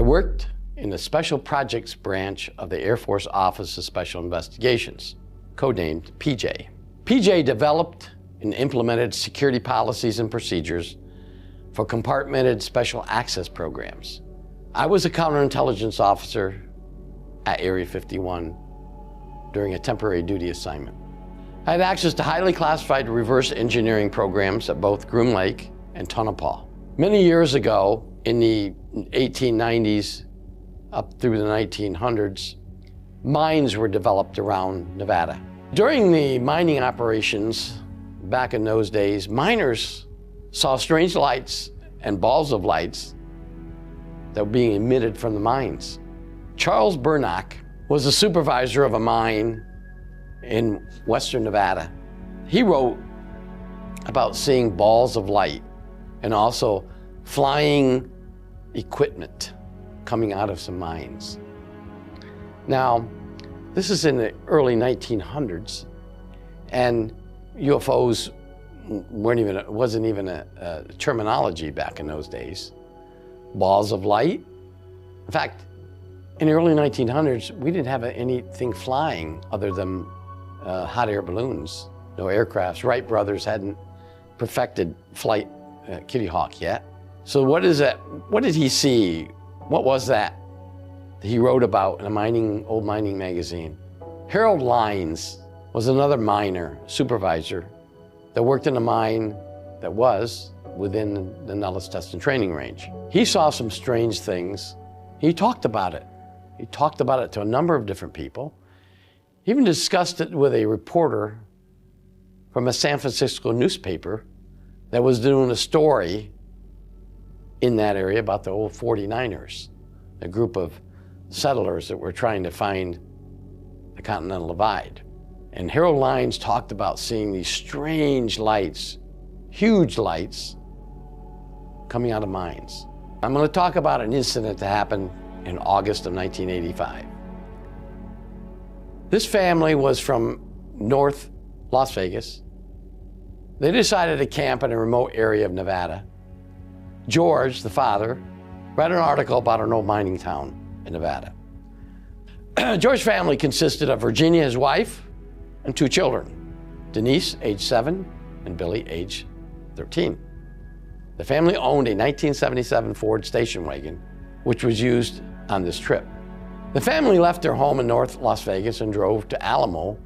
I worked in the Special Projects Branch of the Air Force Office of Special Investigations, codenamed PJ. PJ developed and implemented security policies and procedures for compartmented special access programs. I was a counterintelligence officer at Area 51 during a temporary duty assignment. I had access to highly classified reverse engineering programs at both Groom Lake and Tonopah. Many years ago, in the 1890s up through the 1900s, mines were developed around Nevada. During the mining operations back in those days, miners saw strange lights and balls of lights that were being emitted from the mines. Charles Burnock was the supervisor of a mine in western Nevada. He wrote about seeing balls of light and also flying equipment coming out of some mines. Now, this is in the early 1900s, and UFOs wasn't even a terminology back in those days. Balls of light. In fact, in the early 1900s, we didn't have anything flying other than hot air balloons, no aircrafts. Wright brothers hadn't perfected flight Kitty Hawk yet. So what is that? What did he see? What was that he wrote about in a old mining magazine? Harold Lines was another miner, supervisor, that worked in a mine that was within the Nellis Test and Training Range. He saw some strange things. He talked about it. He talked about it to a number of different people. He even discussed it with a reporter from a San Francisco newspaper that was doing a story in that area about the old 49ers, a group of settlers that were trying to find the Continental Divide. And Harold Lines talked about seeing these strange lights, huge lights, coming out of mines. I'm going to talk about an incident that happened in August of 1985. This family was from North Las Vegas. They decided to camp in a remote area of Nevada. George, the father, read an article about an old mining town in Nevada. George's family consisted of Virginia, his wife, and 2 children, Denise, age 7, and Billy, age 13. The family owned a 1977 Ford station wagon, which was used on this trip. The family left their home in North Las Vegas and drove to Alamo,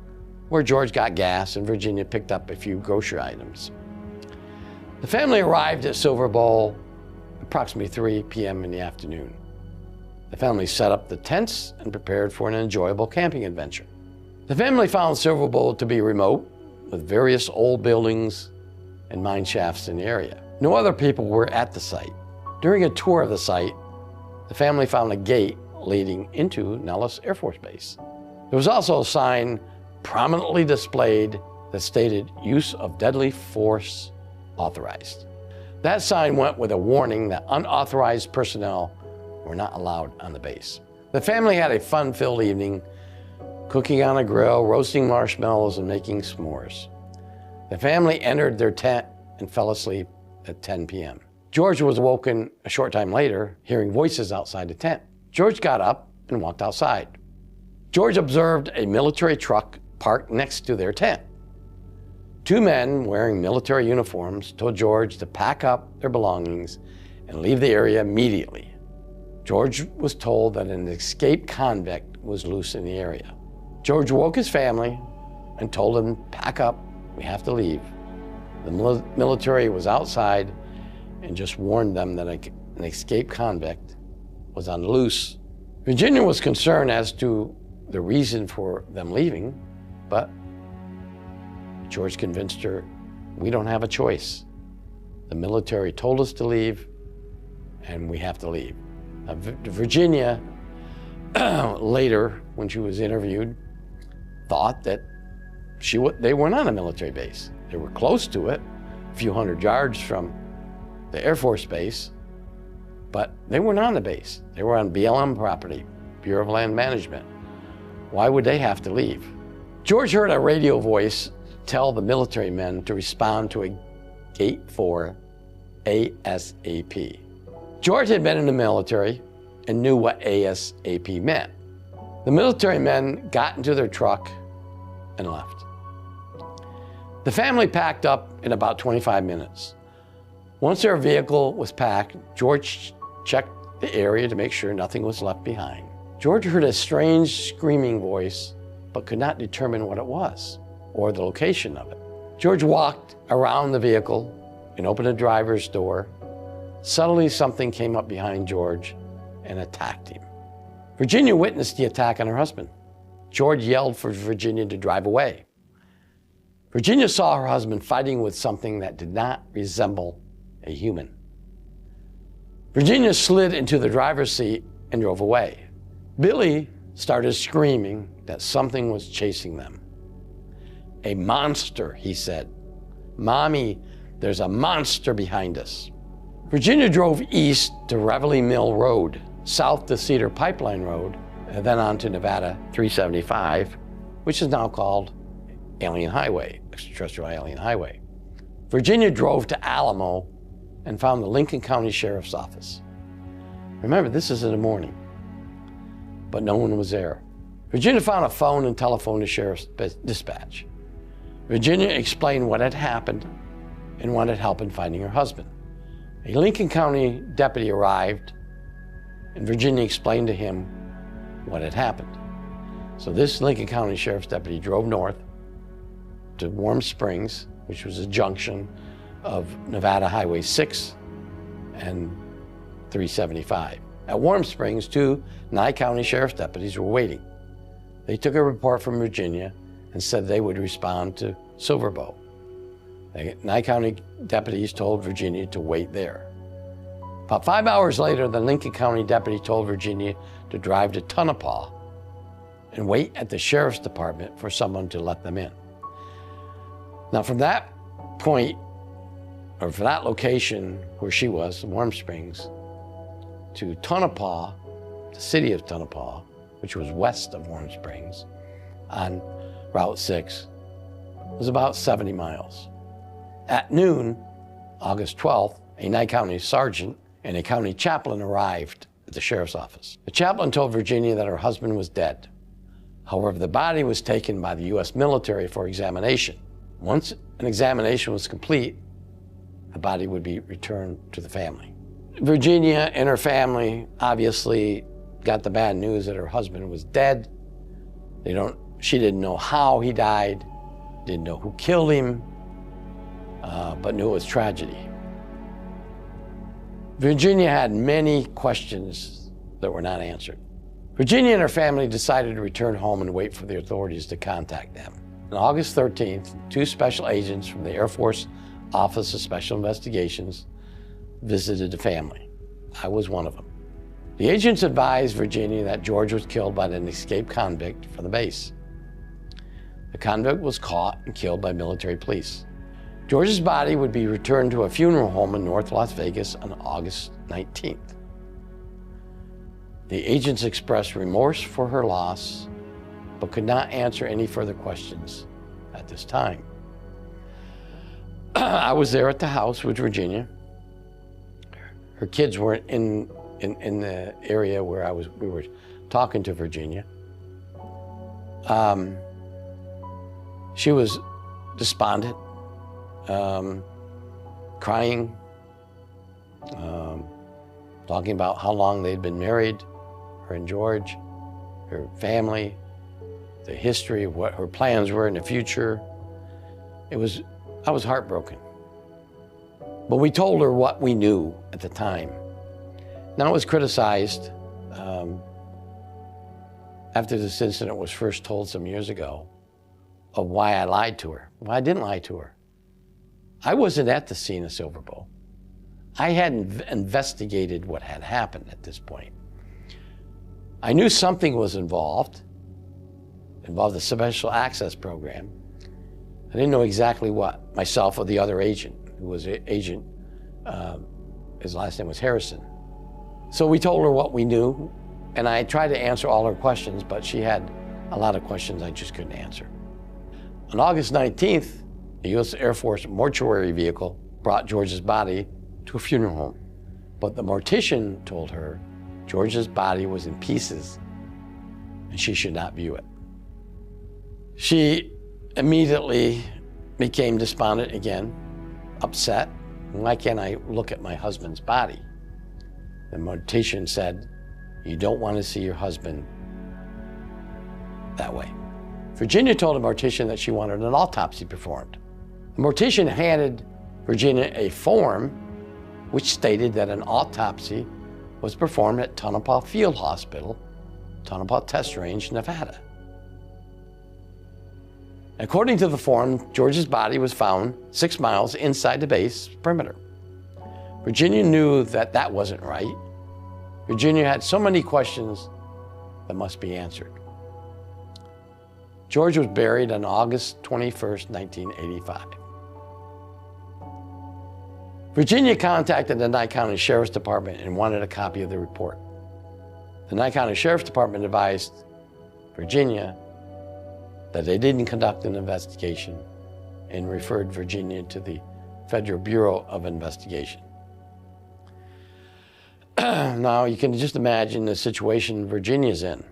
where George got gas and Virginia picked up a few grocery items. The family arrived at Silver Bowl approximately 3 p.m. in the afternoon. The family set up the tents and prepared for an enjoyable camping adventure. The family found Silver Bowl to be remote, with various old buildings and mine shafts in the area. No other people were at the site. During a tour of the site, the family found a gate leading into Nellis Air Force Base. There was also a sign prominently displayed that stated use of deadly force authorized. That sign went with a warning that unauthorized personnel were not allowed on the base. The family had a fun-filled evening, cooking on a grill, roasting marshmallows, and making s'mores. The family entered their tent and fell asleep at 10 p.m. George was awoken a short time later, hearing voices outside the tent. George got up and walked outside. George observed a military truck parked next to their tent. 2 men wearing military uniforms told George to pack up their belongings and leave the area immediately. George was told that an escaped convict was loose in the area. George woke his family and told them, pack up, we have to leave. The military was outside and just warned them that an escaped convict was on the loose. Virginia was concerned as to the reason for them leaving, but George convinced her, we don't have a choice. The military told us to leave, and we have to leave. Now, Virginia, later, when she was interviewed, thought that they weren't on a military base. They were close to it, a few hundred yards from the Air Force Base, but they weren't on the base. They were on BLM property, Bureau of Land Management. Why would they have to leave? George heard a radio voice tell the military men to respond to a Gate 4 ASAP. George had been in the military. and knew what ASAP meant. The military men got into their truck and left. The family packed up in about 25 minutes. Once their vehicle was packed, George checked the area to make sure nothing was left behind. George heard a strange screaming voice, but could not determine what it was or the location of it. George walked around the vehicle and opened the driver's door. Suddenly, something came up behind George and attacked him. Virginia witnessed the attack on her husband. George yelled for Virginia to drive away. Virginia saw her husband fighting with something that did not resemble a human. Virginia slid into the driver's seat and drove away. Billy started screaming that something was chasing them. "A monster," he said. "Mommy, there's a monster behind us." Virginia drove east to Reveille Mill Road, south to Cedar Pipeline Road, and then on to Nevada 375, which is now called Alien Highway, Extraterrestrial Alien Highway. Virginia drove to Alamo and found the Lincoln County Sheriff's Office. Remember, this is in the morning, but no one was there. Virginia found a phone and telephoned the sheriff's dispatch. Virginia explained what had happened and wanted help in finding her husband. A Lincoln County deputy arrived, and Virginia explained to him what had happened. So this Lincoln County Sheriff's deputy drove north to Warm Springs, which was a junction of Nevada Highway 6 and 375. At Warm Springs, 2 Nye County Sheriff's deputies were waiting. They took a report from Virginia and said they would respond to Silverbow. The Nye County deputies told Virginia to wait there. About 5 hours later, the Lincoln County deputy told Virginia to drive to Tonopah and wait at the sheriff's department for someone to let them in. Now from that point, or for that location where she was, Warm Springs, to Tonopah, the city of Tonopah, which was west of Warm Springs on Route 6, was about 70 miles. At noon, August 12th, a Nye County sergeant and a county chaplain arrived at the sheriff's office. The chaplain told Virginia that her husband was dead. However, the body was taken by the U.S. military for examination. Once an examination was complete, the body would be returned to the family. Virginia and her family obviously got the bad news that her husband was dead. She didn't know how he died, didn't know who killed him, but knew it was tragedy. Virginia had many questions that were not answered. Virginia and her family decided to return home and wait for the authorities to contact them. On August 13th, 2 special agents from the Air Force Office of Special Investigations visited the family. I was one of them. The agents advised Virginia that George was killed by an escaped convict from the base. The convict was caught and killed by military police. George's body would be returned to a funeral home in North Las Vegas on August 19th. The agents expressed remorse for her loss, but could not answer any further questions at this time. I was there at the house with Virginia. Her kids weren't in the area where we were talking to Virginia. She was despondent, crying, talking about how long they'd been married, her and George, her family, the history of what her plans were in the future. I was heartbroken. But we told her what we knew at the time. Now it was criticized after this incident was first told some years ago of why I lied to her. Well, I didn't lie to her. I wasn't at the scene of Silverbow. I hadn't investigated what had happened at this point. I knew something was involved the Special Access Program. I didn't know exactly what, myself or the other agent, who was agent, his last name was Harrison. So we told her what we knew, and I tried to answer all her questions, but she had a lot of questions I just couldn't answer. On August 19th, the U.S. Air Force mortuary vehicle brought George's body to a funeral home. But the mortician told her George's body was in pieces and she should not view it. She immediately became despondent again, upset. Why can't I look at my husband's body? The mortician said, you don't want to see your husband that way. Virginia told the mortician that she wanted an autopsy performed. The mortician handed Virginia a form which stated that an autopsy was performed at Tonopah Field Hospital, Tonopah Test Range, Nevada. According to the form, George's body was found 6 miles inside the base perimeter. Virginia knew that that wasn't right. Virginia had so many questions that must be answered. George was buried on August 21st, 1985. Virginia contacted the Nye County Sheriff's Department and wanted a copy of the report. The Nye County Sheriff's Department advised Virginia that they didn't conduct an investigation and referred Virginia to the Federal Bureau of Investigation. Now, you can just imagine the situation Virginia's in.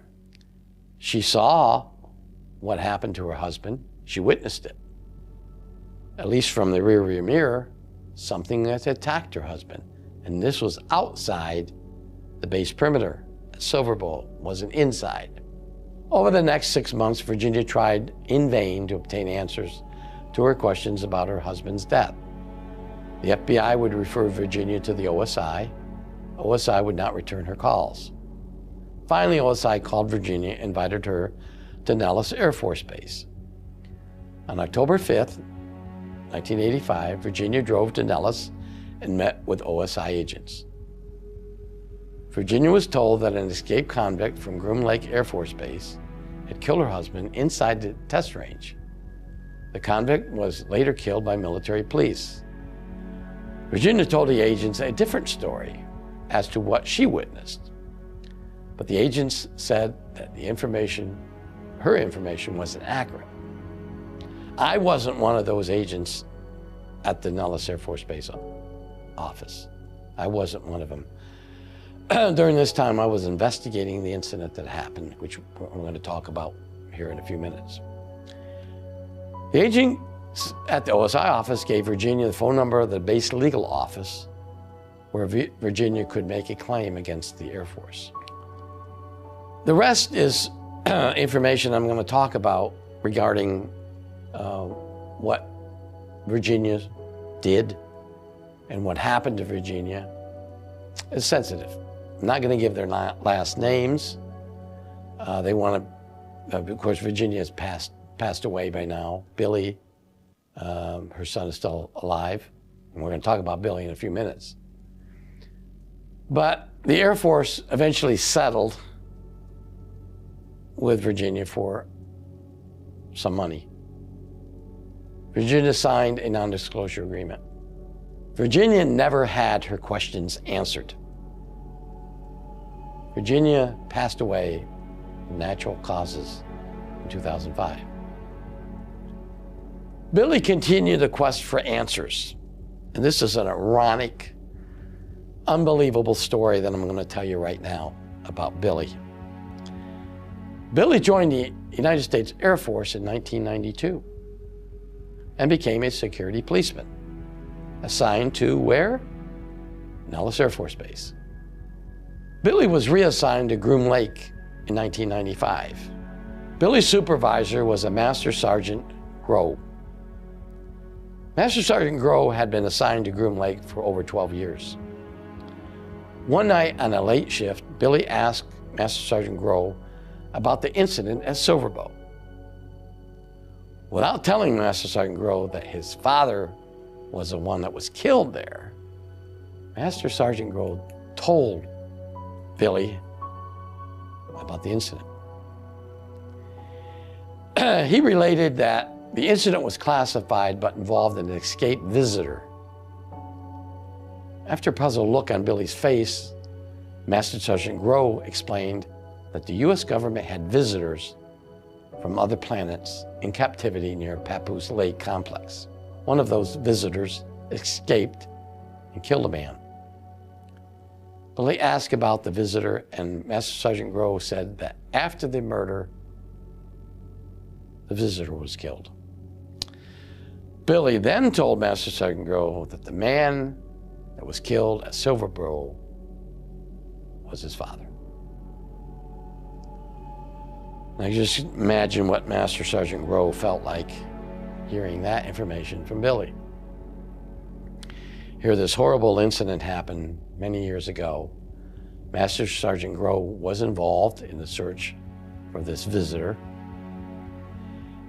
She saw what happened to her husband. She witnessed it. At least from the rearview mirror, something that attacked her husband. And this was outside the base perimeter. Silver Bowl wasn't inside. Over the next 6 months, Virginia tried in vain to obtain answers to her questions about her husband's death. The FBI would refer Virginia to the OSI. OSI would not return her calls. Finally, OSI called Virginia, invited her to Nellis Air Force Base. On October 5th, 1985, Virginia drove to Nellis and met with OSI agents. Virginia was told that an escaped convict from Groom Lake Air Force Base had killed her husband inside the test range. The convict was later killed by military police. Virginia told the agents a different story as to what she witnessed, but the agents said that her information wasn't accurate. I wasn't one of those agents at the Nellis Air Force Base office. I wasn't one of them. During this time, I was investigating the incident that happened, which we're going to talk about here in a few minutes. The agent at the OSI office gave Virginia the phone number of the base legal office where Virginia could make a claim against the Air Force. The rest is information I'm going to talk about regarding what Virginia did and what happened to Virginia. Is sensitive. I'm not going to give their last names. They want to, of course, Virginia has passed away by now. Billy, her son, is still alive. And we're going to talk about Billy in a few minutes. But the Air Force eventually settled with Virginia for some money. Virginia signed a non-disclosure agreement. Virginia never had her questions answered. Virginia passed away from natural causes in 2005. Billy continued the quest for answers. And this is an ironic, unbelievable story that I'm going to tell you right now about Billy. Billy joined the United States Air Force in 1992 and became a security policeman, assigned to where? Nellis Air Force Base. Billy was reassigned to Groom Lake in 1995. Billy's supervisor was a Master Sergeant Grow. Master Sergeant Grow had been assigned to Groom Lake for over 12 years. One night on a late shift, Billy asked Master Sergeant Grow about the incident at Silverbow. Without telling Master Sergeant Grow that his father was the one that was killed there, Master Sergeant Grow told Billy about the incident. He related that the incident was classified but involved an escaped visitor. After a puzzled look on Billy's face, Master Sergeant Grow explained that the U.S. government had visitors from other planets in captivity near Papoose Lake Complex. One of those visitors escaped and killed a man. Billy asked about the visitor, and Master Sergeant Grove said that after the murder, the visitor was killed. Billy then told Master Sergeant Grove that the man that was killed at Silverboro was his father. Now just imagine what Master Sergeant Grove felt like hearing that information from Billy. Here, this horrible incident happened many years ago. Master Sergeant Grove was involved in the search for this visitor.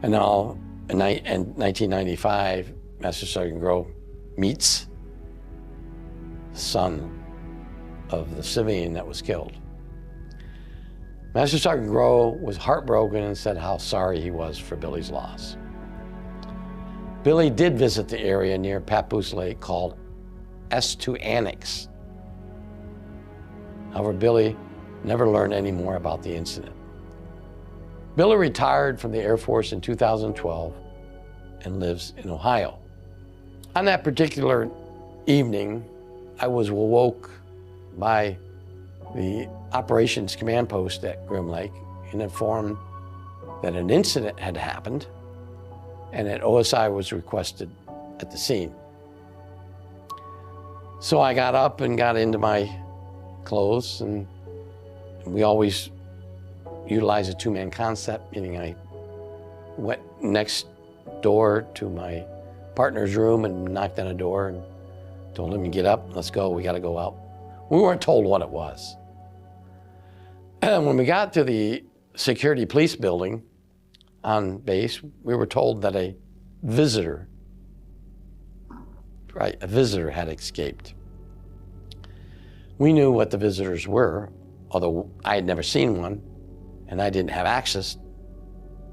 And now, in 1995, Master Sergeant Grove meets the son of the civilian that was killed. Master Sergeant Grove was heartbroken and said how sorry he was for Billy's loss. Billy did visit the area near Papoose Lake called S2 Annex. However, Billy never learned any more about the incident. Billy retired from the Air Force in 2012 and lives in Ohio. On that particular evening, I was awoke by the Operations Command Post at Groom Lake and informed that an incident had happened and that OSI was requested at the scene. So I got up and got into my clothes, and we always utilize a two-man concept, meaning I went next door to my partner's room and knocked on a door and told him to get up, let's go, we gotta go out. We weren't told what it was. And when we got to the security police building on base, we were told that a visitor had escaped. We knew what the visitors were, although I had never seen one, and I didn't have access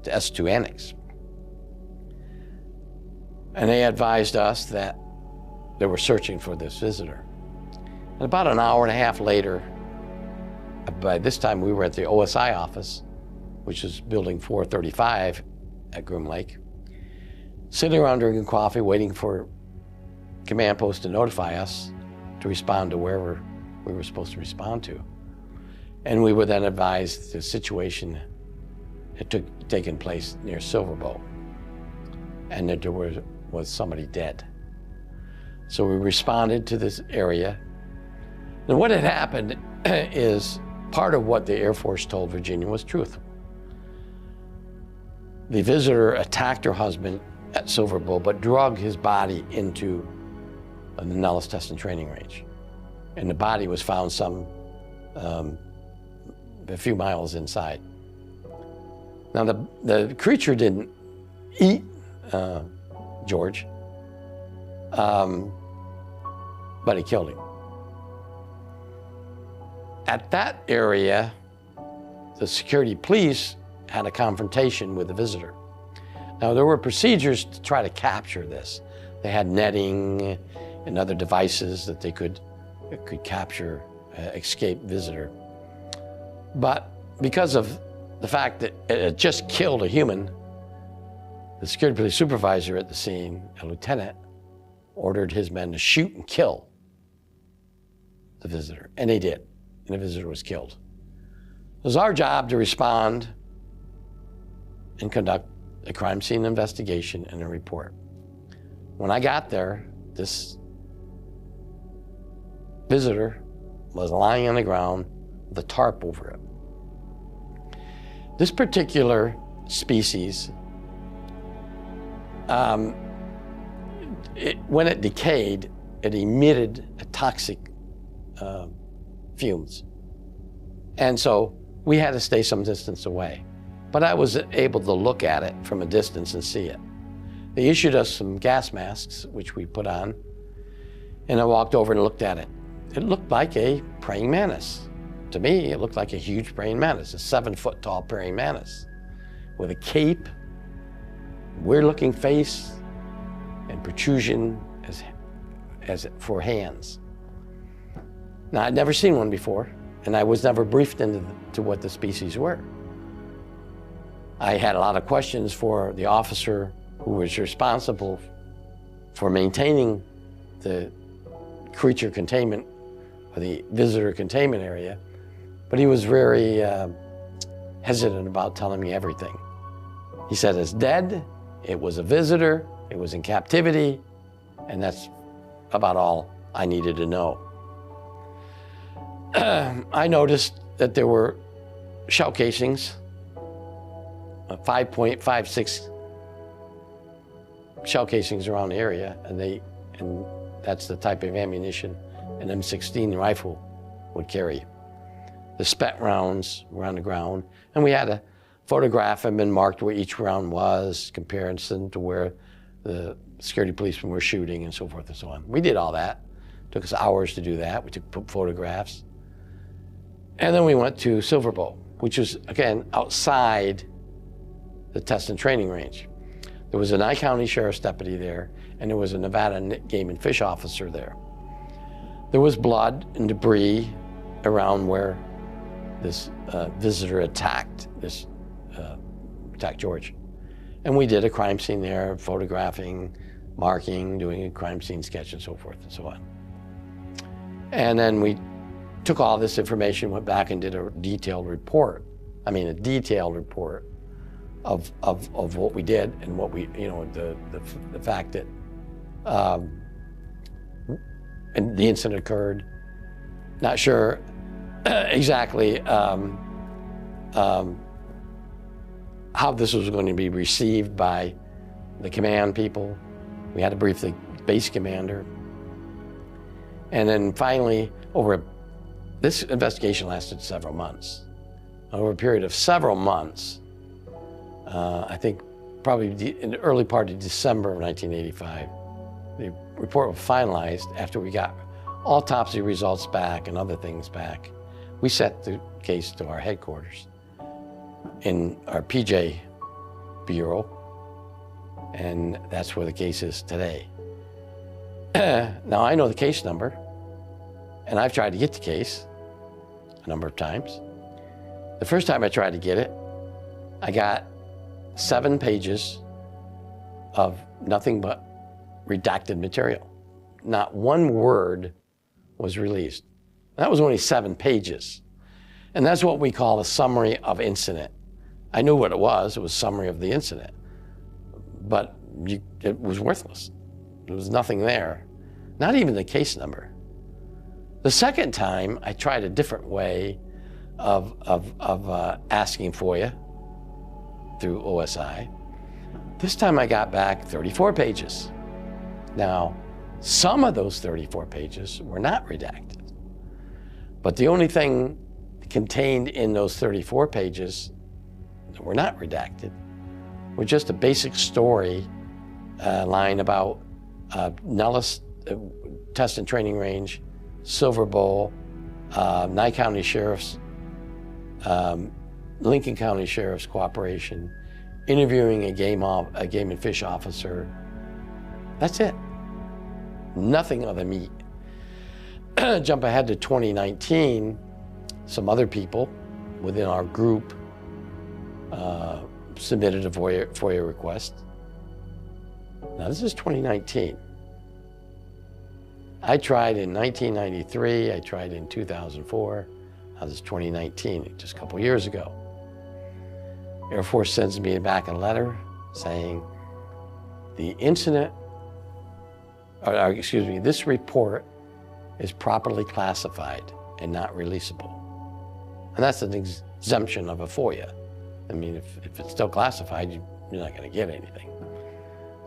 to S2 Annex. And they advised us that they were searching for this visitor. And about an hour and a half later, by this time we were at the OSI office, which is building 435 at Groom Lake, sitting around drinking coffee, waiting for command post to notify us to respond to wherever we were supposed to respond to. And we were then advised the situation had taken place near Silverbow and that there was somebody dead. So we responded to this area. And what had happened is part of what the Air Force told Virginia was truthful. The visitor attacked her husband at Silverbow, but dragged his body into the Nellis Test and Training Range. And the body was found a few miles inside. Now the creature didn't eat George, but he killed him. At that area, the security police had a confrontation with the visitor. Now there were procedures to try to capture this. They had netting and other devices that they could capture escaped visitor. But because of the fact that it had just killed a human, the security police supervisor at the scene, a lieutenant, ordered his men to shoot and kill the visitor, and they did, and the visitor was killed. It was our job to respond and conduct a crime scene investigation and a report. When I got there, this visitor was lying on the ground with a tarp over it. This particular species, when it decayed, it emitted a toxic fumes. And so we had to stay some distance away. But I was able to look at it from a distance and see it. They issued us some gas masks, which we put on, and I walked over and looked at it. It looked like a praying mantis. To me, it looked like a huge praying mantis, a 7-foot tall praying mantis with a cape, weird-looking face, and protrusion as for hands. Now, I'd never seen one before, and I was never briefed into what the species were. I had a lot of questions for the officer who was responsible for maintaining the creature containment or the visitor containment area, but he was very hesitant about telling me everything. He said it's dead, it was a visitor, it was in captivity, and that's about all I needed to know. I noticed that there were shell casings, 5.56 shell casings around the area, and that's the type of ammunition an M16 rifle would carry. The spent rounds were on the ground, and we had to photograph them and marked where each round was, comparison to where the security policemen were shooting and so forth and so on. We did all that. It took us hours to do that. We took photographs. And then we went to Silver Bowl, which was, again, outside the test and training range. There was a Nye County Sheriff's deputy there, and there was a Nevada Game and Fish officer there. There was blood and debris around where this visitor attacked George. And we did a crime scene there, photographing, marking, doing a crime scene sketch and so forth and so on. And then we took all this information, went back and did a detailed report. I mean, a detailed report of what we did and what we, the fact that and the incident occurred. Not sure exactly how this was going to be received by the command people. We had to brief the base commander. And then finally, this investigation lasted several months. Over a period of several months, I think probably in the early part of December of 1985, the report was finalized after we got autopsy results back and other things back. We sent the case to our headquarters in our PJ Bureau, and that's where the case is today. Now, I know the case number, and I've tried to get the case a number of times. The first time I tried to get it, I got 7 pages of nothing but redacted material. Not one word was released. That was only 7 pages. And that's what we call a summary of incident. I knew what it was a summary of the incident, but it was worthless. There was nothing there, not even the case number. The second time, I tried a different way of asking FOIA through OSI. This time I got back 34 pages. Now, some of those 34 pages were not redacted, but the only thing contained in those 34 pages that were not redacted were just a basic story line about Nellis Test and Training Range, Silver Bowl, Nye County Sheriff's, Lincoln County Sheriff's cooperation, interviewing a game and fish officer. That's it. Nothing of the meat. Jump ahead to 2019, some other people within our group submitted a FOIA request. Now this is 2019. I tried in 1993, I tried in 2004, now this is 2019, just a couple years ago. Air Force sends me back a letter saying the incident, this report is properly classified and not releasable. And that's an exemption of a FOIA. I mean, if it's still classified, you're not going to get anything.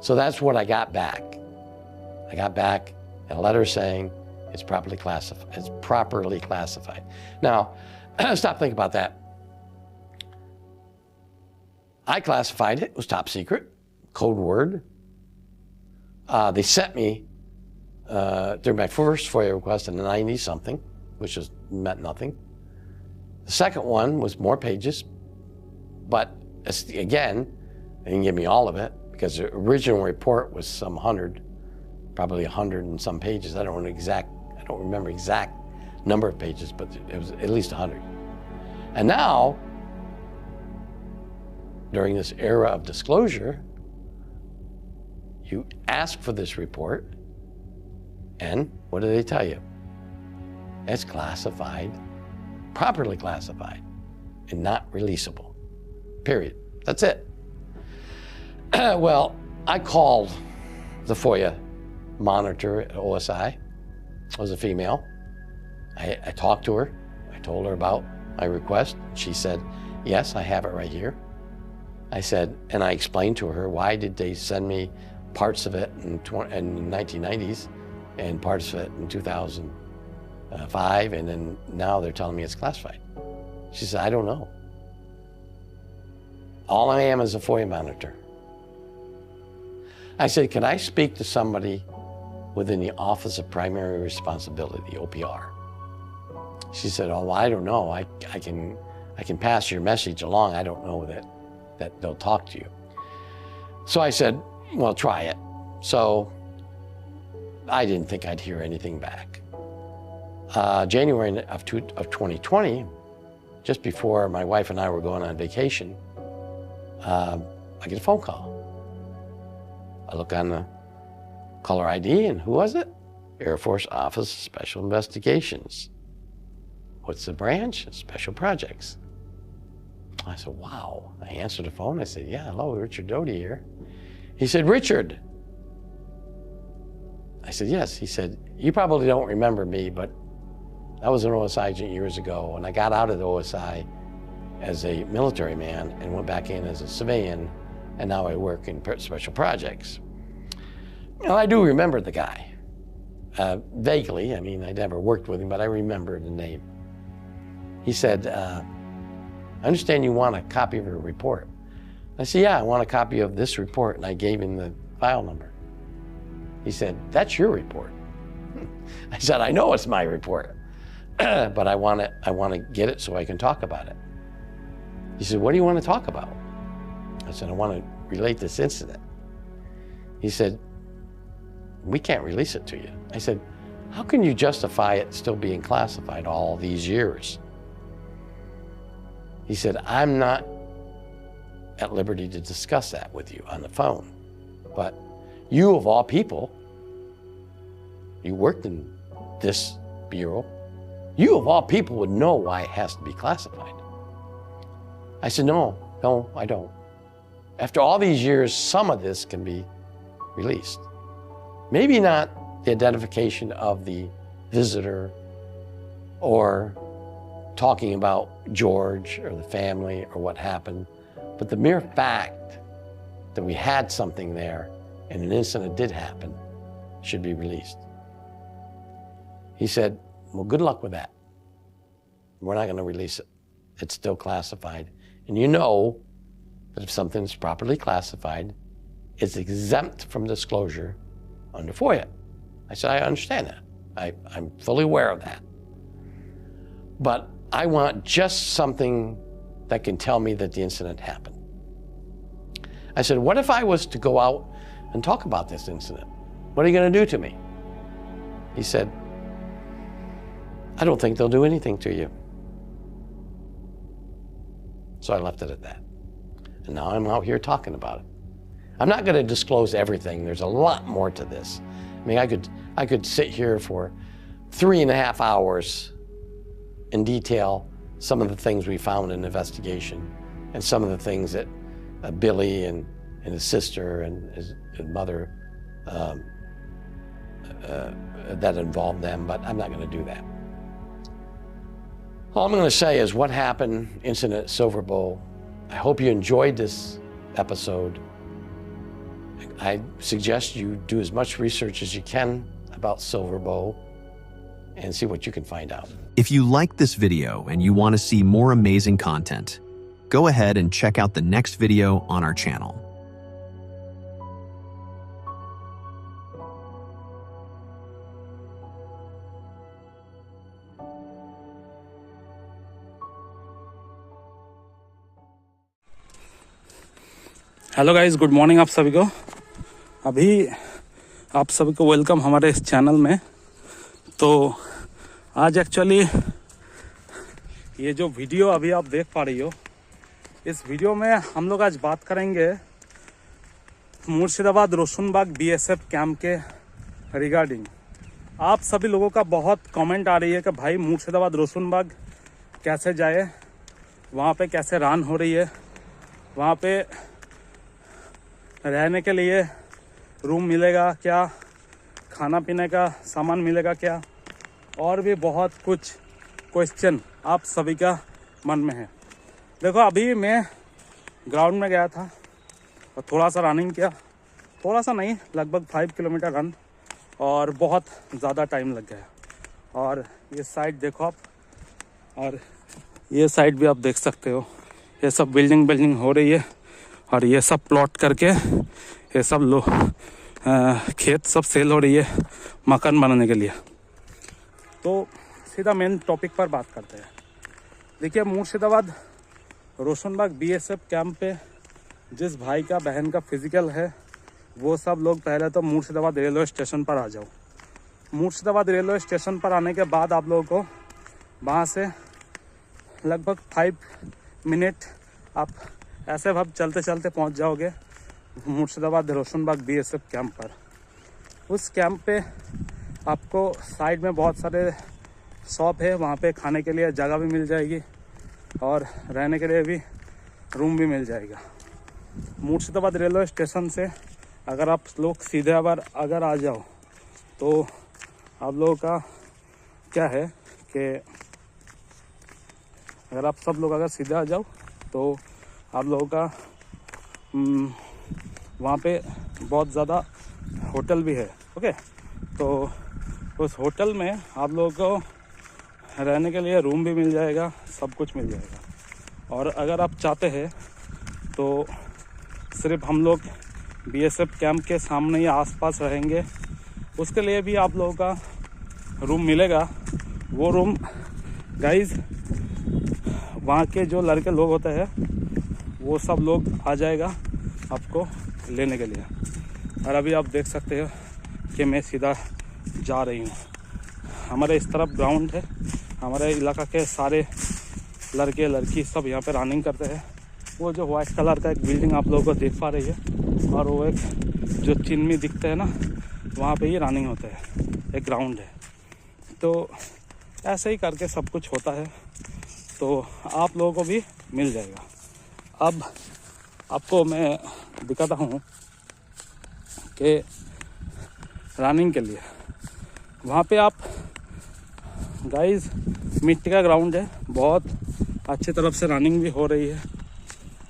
So that's what I got back. I got back a letter saying it's properly classified. It's properly classified. Now, stop thinking about that. I classified it. It was top secret, code word. They sent me during my first FOIA request in the 90-something, which meant nothing. The second one was more pages, but again, they didn't give me all of it because the original report was some 100, probably 100 and some pages. I don't remember exact number of pages, but it was at least 100. And now, during this era of disclosure, you ask for this report, and what do they tell you? as classified, properly classified, and not releasable. Period. That's it. Well, I called the FOIA monitor at OSI. It was a female. I talked to her. I told her about my request. She said, yes, I have it right here. I said, and I explained to her, why did they send me parts of it in the 1990s and parts of it in 2005, and then now they're telling me it's classified. She said, I don't know. All I am is a FOIA monitor. I said, can I speak to somebody within the Office of Primary Responsibility, OPR? She said, oh, well, I don't know. I can pass your message along. I don't know that they'll talk to you. So I said, well, try it. So I didn't think I'd hear anything back. January of 2020, just before my wife and I were going on vacation, I get a phone call. I look on the caller ID, and who was it? Air Force Office of Special Investigations. What's the branch? Special Projects. I said, wow. I answered the phone. I said, yeah, hello, Richard Doty here. He said, Richard. I said, yes. He said, you probably don't remember me, but I was an OSI agent years ago, and I got out of the OSI as a military man and went back in as a civilian, and now I work in Special Projects. Well, I do remember the guy, vaguely. I mean, I never worked with him, but I remember the name. He said, I understand you want a copy of your report. I said, yeah, I want a copy of this report, and I gave him the file number. He said, that's your report. I said, I know it's my report, but I want to get it so I can talk about it. He said, what do you want to talk about? I said, I want to relate this incident. He said, we can't release it to you. I said, how can you justify it still being classified all these years? He said, I'm not at liberty to discuss that with you on the phone, but you of all people, you worked in this bureau, you of all people would know why it has to be classified. I said, no, I don't. After all these years, some of this can be released. Maybe not the identification of the visitor or talking about George or the family or what happened, but the mere fact that we had something there and an incident did happen should be released. He said, well, good luck with that. We're not going to release it. It's still classified. And you know that if something's properly classified, it's exempt from disclosure under FOIA. I said, I understand that. I'm fully aware of that. But I want just something that can tell me that the incident happened. I said, what if I was to go out and talk about this incident? What are you going to do to me? He said, I don't think they'll do anything to you. So I left it at that. And now I'm out here talking about it. I'm not going to disclose everything. There's a lot more to this. I mean, I could sit here for 3.5 hours and detail some of the things we found in the investigation and some of the things that Billy and his sister and his mother that involved them, but I'm not going to do that. All I'm going to say is what happened, incident at Silver Bow. I hope you enjoyed this episode. I suggest you do as much research as you can about Silver Bow and see what you can find out. If you like this video and you want to see more amazing content, go ahead and check out the next video on our channel. Hello guys, good morning आप सभी को। अभी आप सभी को welcome हमारे इस channel में। तो आज एक्चुअली ये जो वीडियो अभी आप देख पा रही हो, इस वीडियो में हम लोग आज बात करेंगे मुर्शिदाबाद रोशनबाग बीएसएफ कैंप के रिगार्डिंग। आप सभी लोगों का बहुत कमेंट आ रही है कि भाई मुर्शिदाबाद रोशनबाग कैसे जाए, वहाँ पे कैसे रान हो रही है, वहाँ पे रहने के लिए रूम मिलेगा क्या, खाना पीने का सामान मिलेगा क्या, और भी बहुत कुछ क्वेश्चन आप सभी का मन में है। देखो अभी मैं ग्राउंड में गया था और थोड़ा सा रनिंग किया, थोड़ा सा नहीं लगभग 5 किलोमीटर रन, और बहुत ज़्यादा टाइम लग गया। और ये साइड देखो आप, और ये साइड भी आप देख सकते हो, ये सब बिल्डिंग हो रही है, और ये सब प्लॉट करके ये सब लोग खेत सब सेल हो रही है मकान बनाने के लिए। तो सीधा मेन टॉपिक पर बात करते हैं। देखिए मुर्शिदाबाद रोशनबाग बीएसएफ कैंप पे जिस भाई का बहन का फिजिकल है, वो सब लोग पहले तो मुर्शिदाबाद रेलवे स्टेशन पर आ जाओ। मुर्शिदाबाद रेलवे स्टेशन पर आने के बाद आप लोगों को वहाँ से लगभग 5 मिनट आप ऐसे भाव चलते चलते पहुँच जाओगे मुर्शिदाबाद रोशनबाग बीएसएफ कैंप पर। उस कैंप पे आपको साइड में बहुत सारे शॉप है, वहाँ पे खाने के लिए जगह भी मिल जाएगी और रहने के लिए भी रूम भी मिल जाएगा। मुर्शिदाबाद रेलवे स्टेशन से अगर आप लोग सीधे अगर आ जाओ तो आप लोगों का क्या है कि अगर आप सब लोग अगर सीधे आ जाओ तो आप लोगों का वहाँ पे बहुत ज़्यादा होटल भी है। ओके, तो उस होटल में आप लोगों को रहने के लिए रूम भी मिल जाएगा, सब कुछ मिल जाएगा। और अगर आप चाहते हैं तो सिर्फ हम लोग बीएसएफ कैंप के सामने या आसपास रहेंगे, उसके लिए भी आप लोगों का रूम मिलेगा। वो रूम गाइस वहाँ के जो लड़के लोग होते हैं वो सब लोग आ जाएगा आपको लेने के लिए। और अभी आप देख सकते हो कि मैं सीधा जा रही हूँ। हमारे इस तरफ ग्राउंड है, हमारे इलाका के सारे लड़के लड़की सब यहाँ पे रनिंग करते हैं। वो जो वाइट कलर का एक बिल्डिंग आप लोगों को देख पा रही है, और वो एक जो चिन्ह दिखते हैं ना, वहाँ पे ही रनिंग होते हैं, एक ग्राउंड है। तो ऐसे ही करके सब कुछ होता है, तो आप लोगों को भी मिल जाएगा। अब आपको मैं दिखाता हूँ कि रनिंग के लिए वहाँ पे आप गाइस मिट्टी का ग्राउंड है, बहुत अच्छी तरफ से रनिंग भी हो रही है,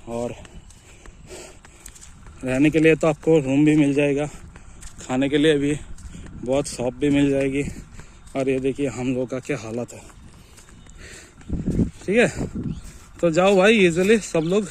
और रहने के लिए तो आपको रूम भी मिल जाएगा, खाने के लिए भी बहुत शॉप भी मिल जाएगी। और ये देखिए हम लोग का क्या हालत है। ठीक है, तो जाओ भाई, इजीली सब लोग